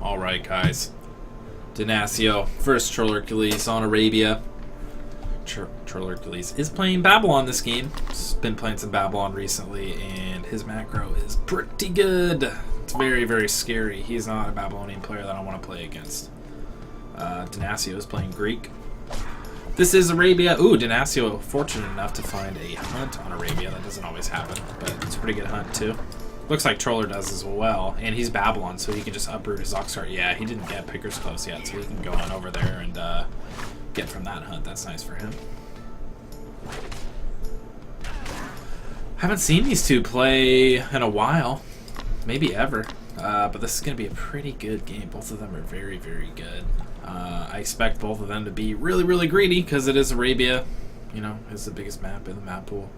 Alright, guys. Danasio versus Trolerkules on Arabia. Trolerkules is playing Babylon this game. He's been playing some Babylon recently, and his macro is pretty good. It's very, very scary. He's not a Babylonian player that I want to play against. Danasio is playing Greek. This is Arabia. Ooh, Danasio fortunate enough to find a hunt on Arabia. That doesn't always happen, but it's a pretty good hunt too. Looks like Troller does as well, and he's Babylon, so he can just uproot his Oxcart. Yeah, he didn't get Pickers Close yet, so he can go on over there and get from that hunt. That's nice for him. Haven't seen these two play in a while, maybe ever, but this is going to be a pretty good game. Both of them are very, very good. I expect both of them to be really, really greedy because it is Arabia. You know, it's the biggest map in the map pool.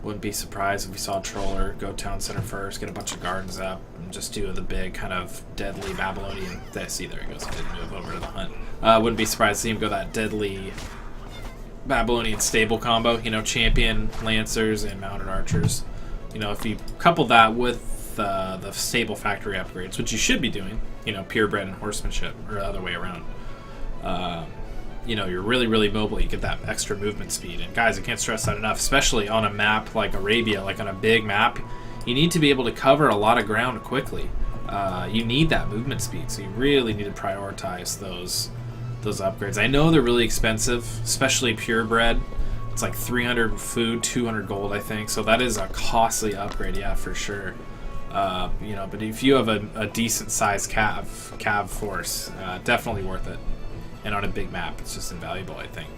Wouldn't be surprised if we saw Troller go town center first, get a bunch of gardens up, and just do the big kind of deadly Babylonian. See, there he goes. He didn't move over to the hunt. Wouldn't be surprised to see him go that deadly Babylonian stable combo. You know, champion lancers and mounted archers. You know, if you couple that with the stable factory upgrades, which you should be doing. You know, purebred and horsemanship, or the other way around. You know, you're really, really mobile. You get that extra movement speed. And guys, I can't stress that enough, especially on a map like Arabia, like on a big map. You need to be able to cover a lot of ground quickly. You need that movement speed, so you really need to prioritize those upgrades. I know they're really expensive, especially purebred. It's like 300 food, 200 gold, I think. So that is a costly upgrade, yeah, for sure. You know, but if you have a decent sized cav force, definitely worth it. And on a big map, it's just invaluable, I think.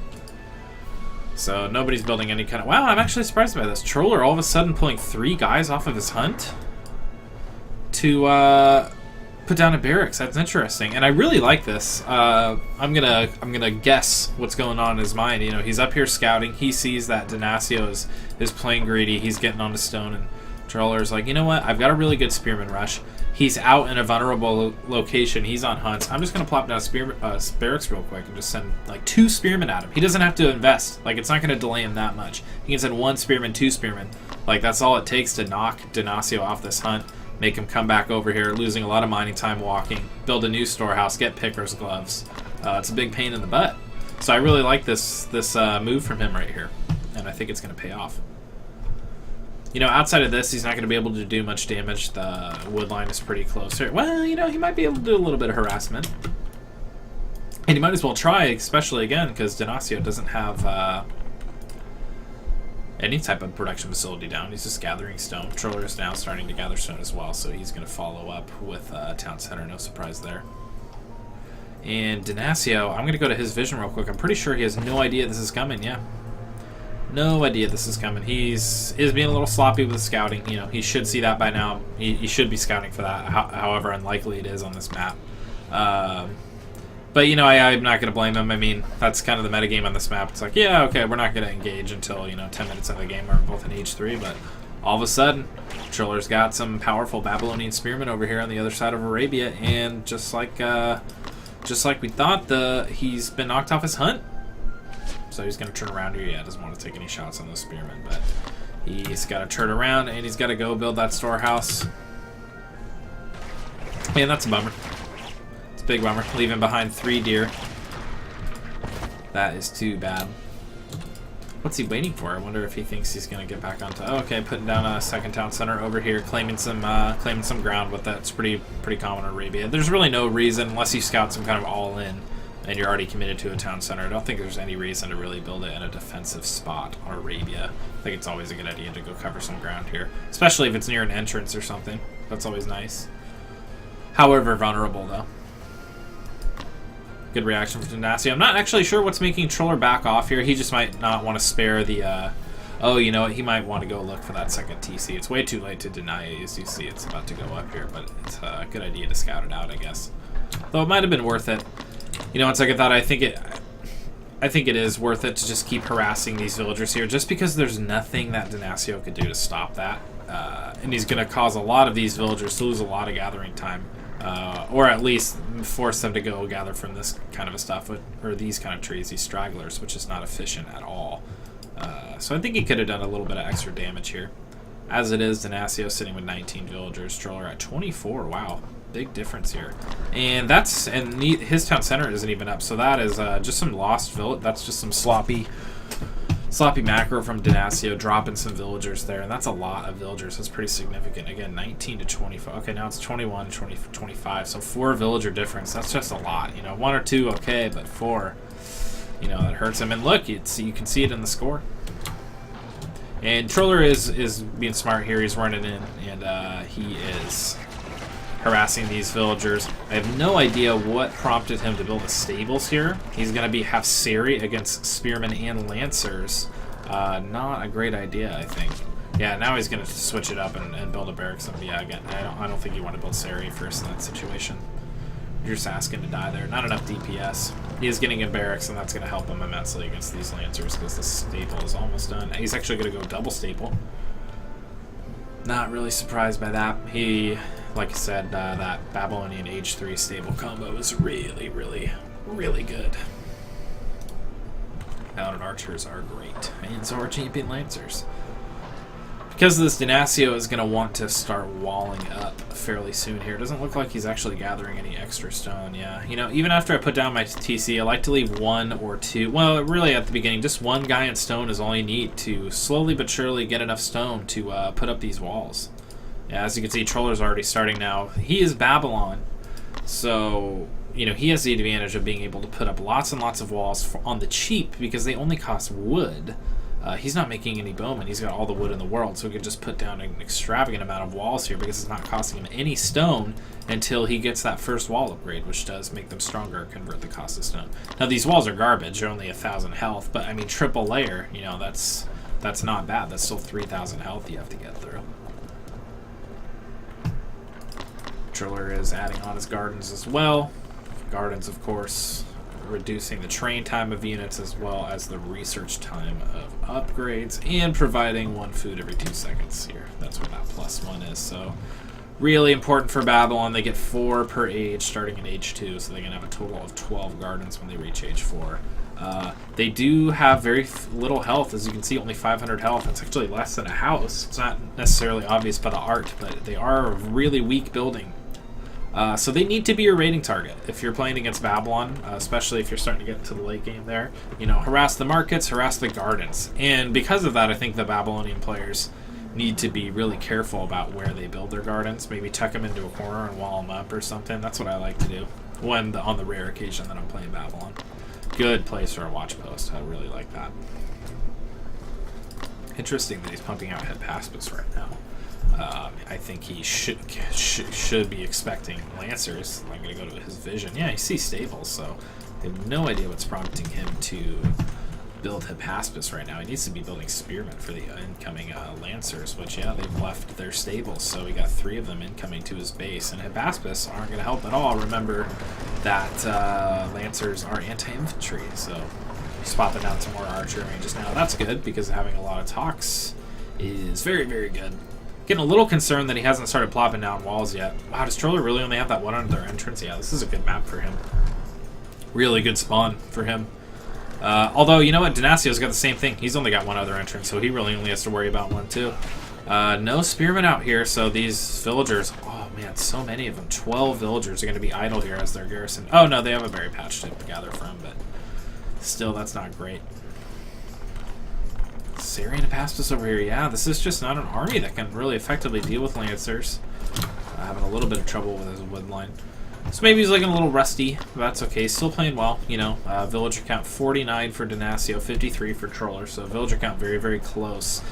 So nobody's building any kind of... Wow, I'm actually surprised by this. Troller all of a sudden pulling 3 guys off of his hunt to put down a barracks. That's interesting, and I really like this. I'm gonna guess what's going on in his mind. You know, he's up here scouting. He sees that Danasio is playing greedy. He's getting onto stone, and Troller's like, you know what? I've got a really good spearman rush. He's out in a vulnerable location. He's on hunts. I'm just going to plop down barracks real quick and just send like 2 spearmen at him. He doesn't have to invest. Like, it's not going to delay him that much. He can send 1 spearman, 2 spearmen. Like, that's all it takes to knock Danasio off this hunt, make him come back over here, losing a lot of mining time walking, build a new storehouse, get picker's gloves. It's a big pain in the butt. So I really like this move from him right here, and I think it's going to pay off. You know, outside of this, he's not going to be able to do much damage. The wood line is pretty close here. Well, you know, he might be able to do a little bit of harassment. And he might as well try, especially again, because Danasio doesn't have any type of production facility down. He's just gathering stone. Troller is now starting to gather stone as well, so he's going to follow up with town center. No surprise there. And Danasio, I'm going to go to his vision real quick. I'm pretty sure he has no idea this is coming, yeah. No idea this is coming. He's being a little sloppy with scouting. You know, he should see that by now. He should be scouting for that, however unlikely it is on this map. But, you know, I'm not going to blame him. I mean, that's kind of the metagame on this map. It's like, yeah, okay, we're not going to engage until, you know, 10 minutes into the game. We're both in H3, but all of a sudden, Troller's got some powerful Babylonian spearmen over here on the other side of Arabia, and just like we thought, he's been knocked off his hunt. So he's going to turn around here. Yeah, doesn't want to take any shots on those spearmen, but he's got to turn around and he's got to go build that storehouse. Man, that's a bummer. It's a big bummer. Leaving behind 3 deer. That is too bad. What's he waiting for? I wonder if he thinks he's going to get back onto... Oh, okay, putting down a second town center over here, claiming some ground with that. It's pretty common in Arabia. There's really no reason, unless you scout some kind of all-in, and you're already committed to a town center. I don't think there's any reason to really build it in a defensive spot on Arabia. I think it's always a good idea to go cover some ground here, especially if it's near an entrance or something. That's always nice. However vulnerable, though. Good reaction from Danasio. I'm not actually sure what's making Troller back off here. He just might not want to spare the... Oh, you know what? He might want to go look for that second TC. It's way too late to deny it. As you see, it's about to go up here, but it's a good idea to scout it out, I guess. Though it might have been worth it. You know, on second thought, I think it is worth it to just keep harassing these villagers here, just because there's nothing that Danasio could do to stop that, and he's going to cause a lot of these villagers to lose a lot of gathering time, or at least force them to go gather from this kind of stuff, or these kind of trees, these stragglers, which is not efficient at all. So I think he could have done a little bit of extra damage here. As it is, Danasio sitting with 19 villagers, Troller at 24. Wow. Big difference here. And his town center isn't even up, so that is just some lost village. That's just some sloppy macro from Danasio, dropping some villagers there, and that's a lot of villagers. That's pretty significant. Again, 19 to 25. Okay, now it's 21 to 25, so 4 villager difference. That's just a lot. You know, 1 or 2, okay, but 4, you know, that hurts him. And look, you can see it in the score. And Troller is being smart here. He's running in, and he is harassing these villagers. I have no idea what prompted him to build the stables here. He's going to have Siri against Spearmen and Lancers. Not a great idea, I think. Yeah, now he's going to switch it up and build a barracks. And yeah, again, I don't think you want to build Siri first in that situation. You're just asking to die there. Not enough DPS. He is getting in barracks, and that's going to help him immensely against these Lancers because the staple is almost done. He's actually going to go double staple. Not really surprised by that. Like I said, that Babylonian H3 stable combo is really, really, really good. Mounted archers are great, and so are champion lancers. Because of this, Danasio is going to want to start walling up fairly soon here. It doesn't look like he's actually gathering any extra stone. Yeah, you know, even after I put down my TC, I like to leave 1 or 2. Well, really at the beginning, just 1 guy in stone is all you need to slowly but surely get enough stone to put up these walls. Yeah, as you can see, Troller's already starting now. He is Babylon, so, you know, he has the advantage of being able to put up lots and lots of walls on the cheap because they only cost wood. He's not making any bowmen. He's got all the wood in the world, so he could just put down an extravagant amount of walls here because it's not costing him any stone until he gets that first wall upgrade, which does make them stronger, convert the cost of stone. Now, these walls are garbage. They're only 1,000 health, but, I mean, triple layer, you know, that's not bad. That's still 3,000 health you have to get through. Troller is adding on his gardens as well. Gardens, of course, reducing the train time of units as well as the research time of upgrades, and providing 1 food every 2 seconds here. That's what that +1 is. So really important for Babylon. They get 4 per age starting in age 2, so they're going to have a total of 12 gardens when they reach age 4. They do have very little health. As you can see, only 500 health. It's actually less than a house. It's not necessarily obvious by the art, but they are a really weak building. So they need to be your raiding target if you're playing against Babylon, especially if you're starting to get into the late game there. You know, harass the markets, harass the gardens. And because of that, I think the Babylonian players need to be really careful about where they build their gardens. Maybe tuck them into a corner and wall them up or something. That's what I like to do on the rare occasion that I'm playing Babylon. Good place for a watch post. I really like that. Interesting that he's pumping out Hepaspus right now. I think he should be expecting Lancers. I'm going to go to his vision. Yeah, he sees stables, so I have no idea what's prompting him to build Hepaspus right now. He needs to be building Spearmen for the incoming Lancers, which, yeah, they've left their stables, so we got 3 of them incoming to his base, and Hepaspus aren't going to help at all. Remember that Lancers are anti-infantry, so spot them down some more archer ranges now. That's good, because having a lot of talks is very, very good. Getting a little concerned that he hasn't started plopping down walls yet. Wow, does Troller really only have that 1 under their entrance? Yeah, this is a good map for him. Really good spawn for him. Although, you know what? Danasio's got the same thing. He's only got 1 other entrance, so he really only has to worry about 1 too. No spearmen out here, so these villagers... Oh, man, so many of them. 12 villagers are going to be idle here as their garrison. Oh, no, they have a berry patch to gather from, but still, that's not great. Syrian Hepaspus over here. Yeah, this is just not an army that can really effectively deal with Lancers. Having a little bit of trouble with his wood line. So maybe he's looking a little rusty, but that's okay. Still playing well, you know. Villager count 49 for Danasio, 53 for Troller, so villager count very, very close.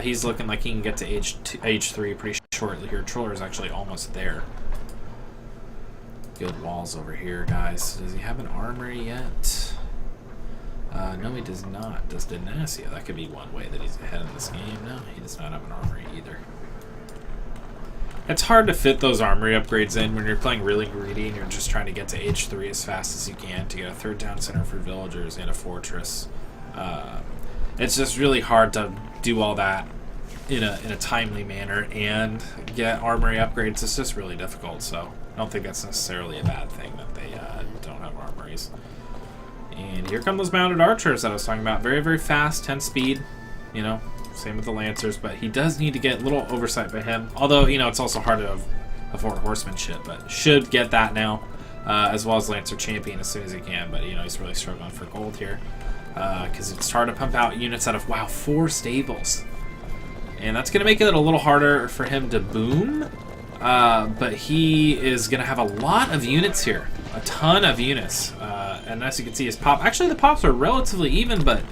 He's looking like he can get to age 3 pretty shortly here. Troller is actually almost there. Good walls over here, guys. Does he have an armory yet? No, he does not. Does Danasio? That could be one way that he's ahead in this game. No, he does not have an armory either. It's hard to fit those armory upgrades in when you're playing really greedy and you're just trying to get to age 3 as fast as you can to get a 3rd town center for villagers and a fortress. It's just really hard to do all that in a timely manner and get armory upgrades. It's just really difficult, so I don't think that's necessarily a bad thing that they don't have armories. And here come those mounted archers that I was talking about. Very, very fast, 10 speed, you know. Same with the Lancers, but he does need to get a little oversight by him. Although, you know, it's also hard to afford horsemanship, but should get that now, as well as Lancer Champion as soon as he can. But, you know, he's really struggling for gold here because it's hard to pump out units out of, wow, 4 stables. And that's going to make it a little harder for him to boom, but he is going to have a lot of units here, a ton of units. And as you can see, his pop, actually the pops are relatively even, but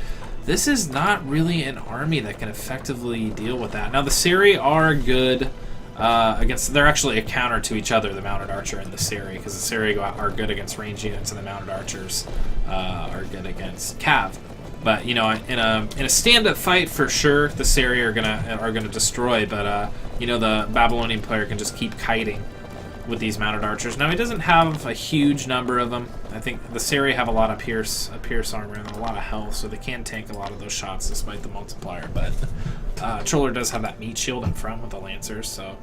this is not really an army that can effectively deal with that. Now the Seri are good against, they're actually a counter to each other, the Mounted Archer and the Seri, because the Seri are good against range units and the Mounted Archers are good against Cav. But, you know, in a stand-up fight, for sure, the Seri are gonna destroy. But you know, the Babylonian player can just keep kiting with these Mounted Archers. Now he doesn't have a huge number of them. I think the Seri have a lot of pierce armor and a lot of health, so they can tank a lot of those shots despite the multiplier. But Troller does have that meat shield in front with the Lancers, so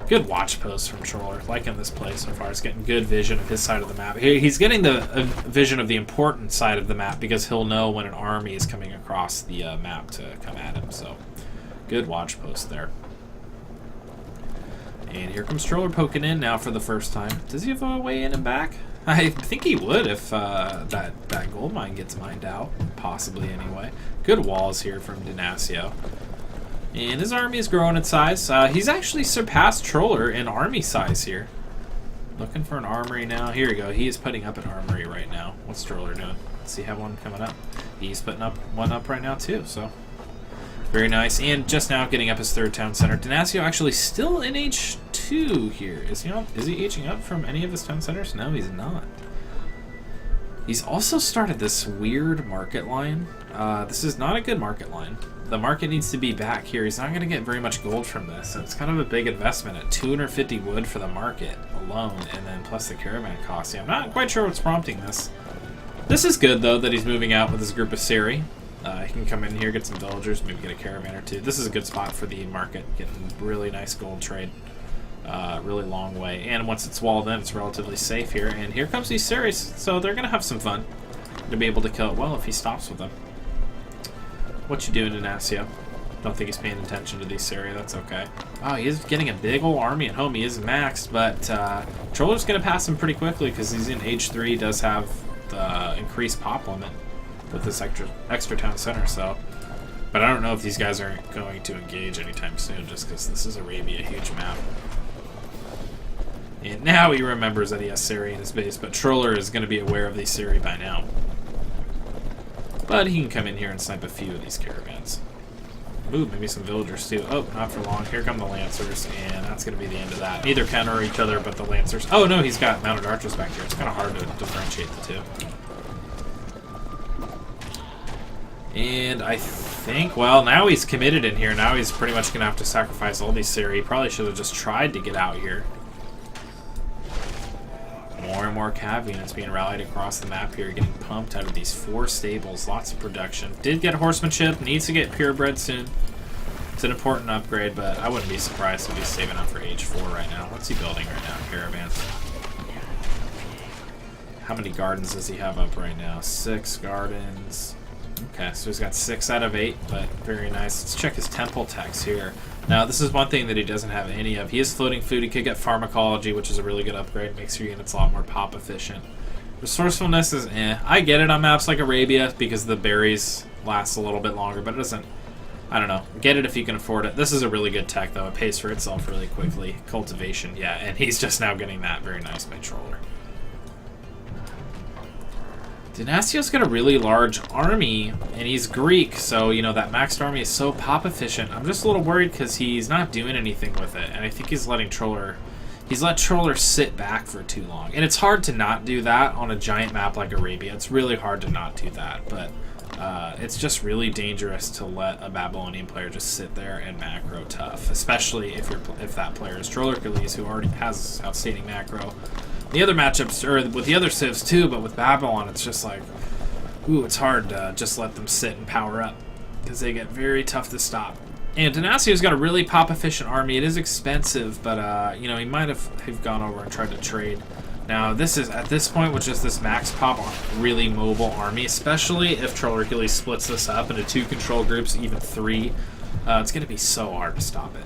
good watch post from Troller. Liking this play so far. He's getting good vision of his side of the map. He's getting the vision of the important side of the map because he'll know when an army is coming across the map to come at him. So good watch post there. And here comes Troller poking in now for the first time. Does he have a way in and back? I think he would if that gold mine gets mined out. Possibly anyway. Good walls here from Danasio. And his army is growing in size. He's actually surpassed Troller in army size here. Looking for an armory now. Here we go. He is putting up an armory right now. What's Troller doing? Does he have one coming up? He's putting up one up right now too, so very nice. And just now getting up his 3rd town center. Danasio actually still in H2 here. Is he aging up from any of his town centers? No, he's not. He's also started this weird market line. This is not a good market line. The market needs to be back here. He's not going to get very much gold from this. So it's kind of a big investment at 250 wood for the market alone, and then plus the caravan cost. Yeah, I'm not quite sure what's prompting this. This is good, though, that he's moving out with his group of Seri. He can come in here, get some villagers, maybe get a caravan or two. This is a good spot for the market, getting really nice gold trade. Really long way. And once it's walled in, it's relatively safe here. And here comes these Seris, so they're going to have some fun. To be able to kill it well if he stops with them. What you doing, Danasio? Don't think he's paying attention to these Seri, that's okay. Oh, he is getting a big old army at home. He is maxed, but Troller's going to pass him pretty quickly because he's in H3, does have the increased pop limit with this extra town center, so. But I don't know if these guys are going to engage anytime soon just because this is Arabia, a huge map. And now he remembers that he has Seri in his base, but Troller is going to be aware of these Seri by now. But he can come in here and snipe a few of these caravans. Ooh, maybe some villagers too. Oh, not for long. Here come the Lancers, and that's going to be the end of that. Neither counter each other, but the Lancers. Oh no, he's got Mounted Archers back here. It's kind of hard to differentiate the two. And I think, well, now he's committed in here. Now he's pretty much going to have to sacrifice all these Seri. He probably should have just tried to get out here. More and more cav units being rallied across the map here, getting pumped out of these 4 stables. Lots of production. Did get horsemanship, needs to get purebred soon. It's an important upgrade, but I wouldn't be surprised if he's saving up for H4 right now. What's he building right now? Caravans. How many gardens does he have up right now? 6 gardens. Okay, so he's got 6 out of 8, but very nice. Let's check his temple techs here. Now, this is one thing that he doesn't have any of. He is floating food. He could get pharmacology, which is a really good upgrade. Makes your units a lot more pop efficient. Resourcefulness is eh. I get it on maps like Arabia because the berries last a little bit longer, but it doesn't, I don't know. Get it if you can afford it. This is a really good tech, though. It pays for itself really quickly. Cultivation, yeah, and he's just now getting that. Very nice by Troller. Danasio's got a really large army, and he's Greek, so, you know, that maxed army is so pop efficient. I'm just a little worried because he's not doing anything with it, and I think he's letting Troller, he's let Troller sit back for too long. And it's hard to not do that on a giant map like Arabia. It's really hard to not do that, but it's just really dangerous to let a Babylonian player just sit there and macro tough, especially if that player is Trolerkules, who already has outstanding macro. The other matchups, or with the other civs too, but with Babylon, it's just like, ooh, it's hard to just let them sit and power up because they get very tough to stop. And Danasio's got a really pop-efficient army. It is expensive, but, you know, he might have gone over and tried to trade. Now, this is, at this point, with just this max pop, really mobile army, especially if Trolerkules splits this up into 2 control groups, even 3, it's going to be so hard to stop it.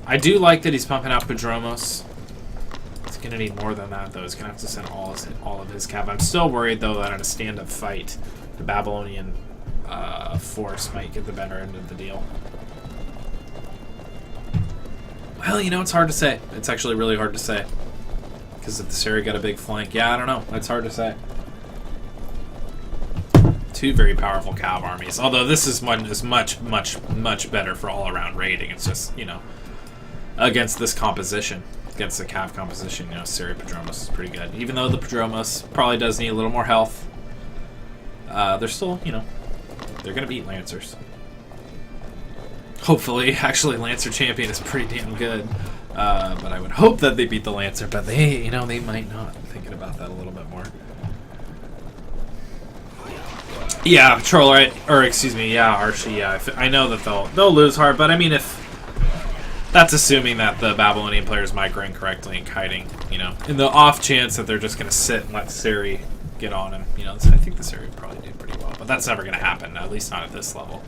I do like that he's pumping out Prodromos. He's going to need more than that, though. He's going to have to send all of his cav. I'm still worried, though, that in a stand-up fight, the Babylonian force might get the better end of the deal. Well, you know, it's hard to say. It's actually really hard to say. Because if the Seri got a big flank, yeah, I don't know. It's hard to say. Two very powerful cav armies. Although this is much better for all-around raiding. It's just, you know, against this composition, against the cav composition, you know, Seri Prodromos is pretty good. Even though the Prodromos probably does need a little more health, they're still, you know, they're going to beat Lancers. Hopefully. Actually, Lancer Champion is pretty damn good. But I would hope that they beat the Lancer, but they, you know, they might not. I'm thinking about that a little bit more. Yeah, Troller, or excuse me, yeah, Archie, yeah. I know that they'll lose hard, but I mean, if that's assuming that the Babylonian players migrating correctly and kiting, you know, in the off chance that they're just going to sit and let Seri get on him, you know, I think the Seri would probably do pretty well, but that's never going to happen, at least not at this level.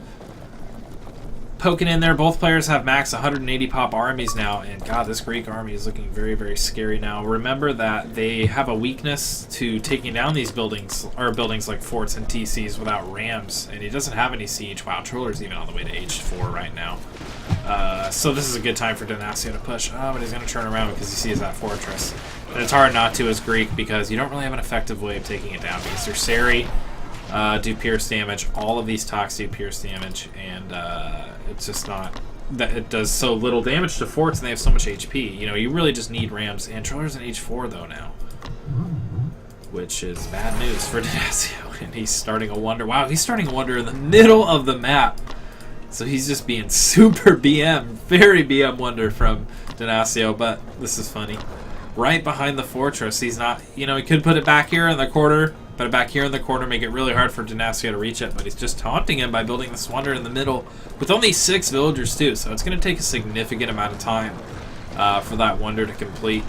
Poking in there, both players have max 180 pop armies now, and god, this Greek army is looking very, very scary now. Remember that they have a weakness to taking down these buildings, or buildings like forts and TCs without rams, and he doesn't have any siege. Wow, Troller's even on the way to H4 right now. So this is a good time for Danasio to push. Oh, but he's going to turn around because he sees that fortress. And it's hard not to as Greek because you don't really have an effective way of taking it down because your Seri do pierce damage, all of these Tox do pierce damage, and it's just not that it does so little damage to forts and they have so much HP. You know, you really just need rams, and Troller's in H4 though now, which is bad news for Danasio, and he's starting a wonder. Wow, he's starting a wonder in the middle of the map. So he's just being super BM, very BM wonder from Danasio, but this is funny. Right behind the fortress, he's not, you know, he could put it back here in the corner, but back here in the corner make it really hard for Danasio to reach it, but he's just taunting him by building this wonder in the middle with only 6 villagers too, so it's going to take a significant amount of time for that wonder to complete.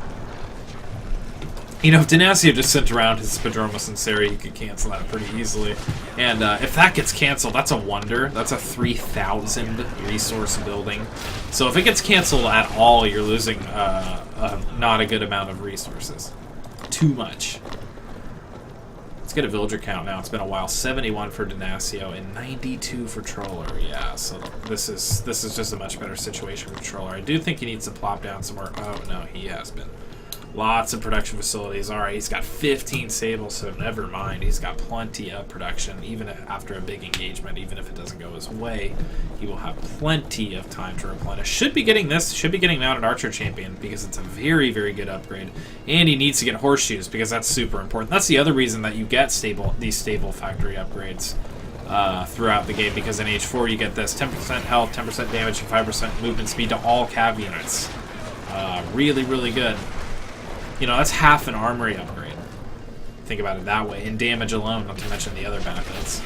You know, if Danasio just sent around his Prodromos and Seri, he could cancel that pretty easily. And if that gets canceled, that's a wonder. That's a 3,000 resource building. So if it gets canceled at all, you're losing not a good amount of resources. Too much. Let's get a villager count now. It's been a while. 71 for Danasio and 92 for Troller. Yeah, so this is just a much better situation for Troller. I do think he needs to plop down some more. Oh no, he has been. Lots of production facilities. Alright, he's got 15 sables, so never mind. He's got plenty of production, even after a big engagement. Even if it doesn't go his way, he will have plenty of time to replenish. Should be getting Mounted Archer Champion, because it's a very, very good upgrade. And he needs to get horseshoes, because that's super important. That's the other reason that you get these stable factory upgrades throughout the game, because in H4 you get this 10% health, 10% damage, and 5% movement speed to all cav units. Really, really good. You know, that's half an armory upgrade. Think about it that way. In damage alone, not to mention the other benefits.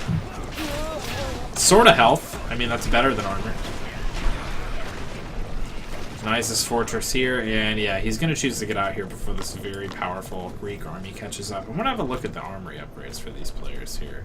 Sort of health. I mean, that's better than armor. Nice, this fortress here. And yeah, he's going to choose to get out here before this very powerful Greek army catches up. I'm going to have a look at the armory upgrades for these players here.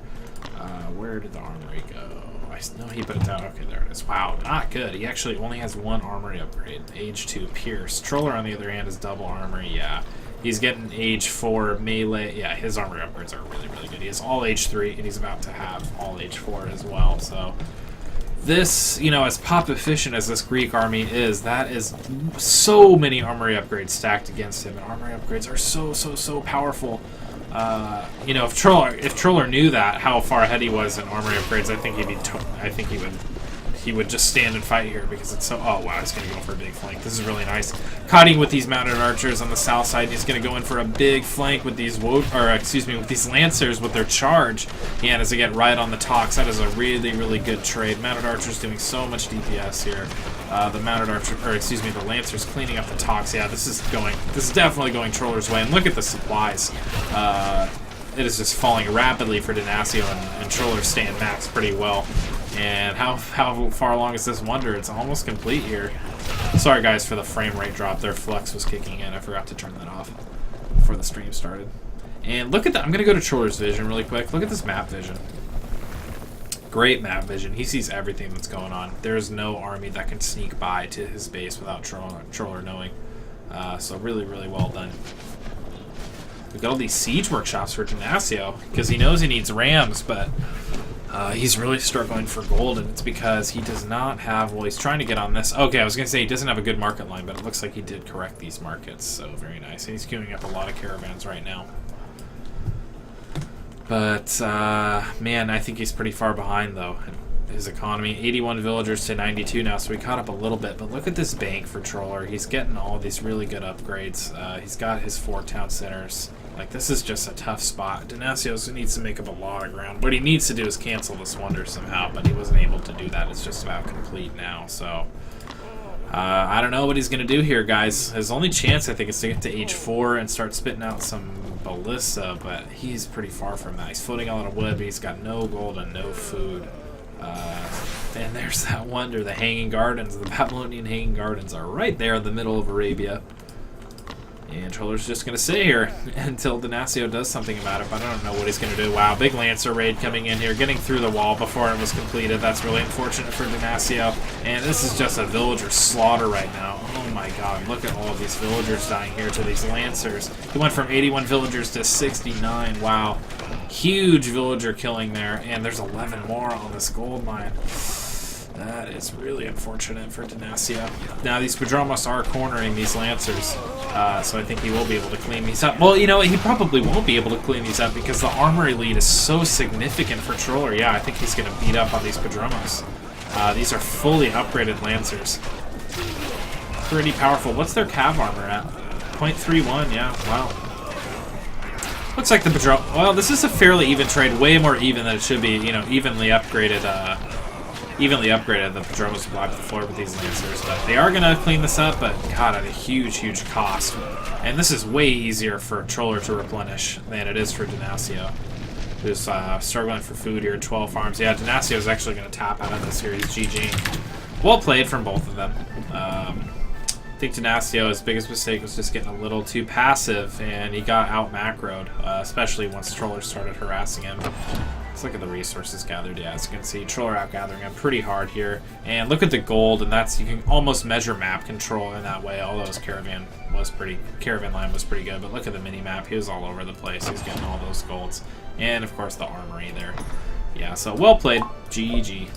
Where did the armory go? I know he put it down. Okay, there it is. Wow, not good. He actually only has 1 armory upgrade. Age 2 Pierce. Troller, on the other hand, is double armory. Yeah. He's getting age 4 melee. Yeah, his armory upgrades are really, really good. He has all age 3, and he's about to have all age 4 as well. So this, you know, as pop efficient as this Greek army is, that is so many armory upgrades stacked against him. And armory upgrades are so powerful. You know, if Troller knew that, how far ahead he was in armory upgrades, I think he would just stand and fight here, because it's so. Oh wow, he's gonna go for a big flank. This is really nice. Cutting with these mounted archers on the south side. He's gonna go in for a big flank with these with these lancers with their charge. And as they get right on the Tox, that is a really, really good trade. Mounted archers doing so much DPS here. The lancers cleaning up the Tox. Yeah, this is definitely going Troller's way. And look at the supplies. It is just falling rapidly for Danasio, and Troller's staying max pretty well. And how far along is this wonder? It's almost complete here. Sorry guys for the frame rate drop. Their flux was kicking in. I forgot to turn that off before the stream started. And look at that. I'm going to go to Troller's vision really quick. Look at this map vision. Great map vision. He sees everything that's going on. There's no army that can sneak by to his base without Troller knowing. So really, really well done. We got all these siege workshops for Danasio because he knows he needs rams, but he's really struggling for gold, and it's because he does not have. Well, he's trying to get on this. Okay, I was gonna say he doesn't have a good market line, but it looks like he did correct these markets. So very nice. And he's queuing up a lot of caravans right now. But man, I think he's pretty far behind though. His economy, 81 villagers to 92 now, so we caught up a little bit. But look at this bank for Troller. He's getting all these really good upgrades. He's got his 4 town centers. Like, this is just a tough spot. Danasio needs to make up a lot of ground. What he needs to do is cancel this wonder somehow, but he wasn't able to do that. It's just about complete now, so... I don't know what he's going to do here, guys. His only chance, I think, is to get to H4 and start spitting out some ballista, but he's pretty far from that. He's floating a lot of wood, but he's got no gold and no food. And there's that wonder, the Hanging Gardens. The Babylonian Hanging Gardens are right there in the middle of Arabia. And Troller's just going to sit here until Danasio does something about it, but I don't know what he's going to do. Wow, big Lancer raid coming in here, getting through the wall before it was completed. That's really unfortunate for Danasio. And this is just a villager slaughter right now. Oh my god, look at all of these villagers dying here to these Lancers. He went from 81 villagers to 69. Wow. Huge villager killing there, and there's 11 more on this gold mine. That is really unfortunate for Danasio. Now, these Padromos are cornering these Lancers, so I think he will be able to clean these up. Well, you know, he probably won't be able to clean these up because the armory lead is so significant for Troller. Yeah, I think he's going to beat up on these Padromos. These are fully upgraded Lancers. Pretty powerful. What's their cav armor at? 0.31, yeah, wow. Looks like the Padromos... Well, this is a fairly even trade, way more even than it should be, you know, evenly upgraded the Padromos will wipe the floor with these Lancers, but they are going to clean this up, but god, at a huge, huge cost. And this is way easier for Troller to replenish than it is for Danasio, who's struggling for food here, 12 farms. Yeah, Danasio is actually going to tap out of this here. He's GG. Well played from both of them. I think Danasio, his biggest mistake was just getting a little too passive, and he got out-macroed, especially once Troller started harassing him. Let's look at the resources gathered. Yeah, as you can see, Troller out-gathering him pretty hard here. And look at the gold, and that's, you can almost measure map control in that way, although his caravan line was pretty good. But look at the mini-map. He was all over the place. He was getting all those golds. And, of course, the armory there. Yeah, so well played. GG.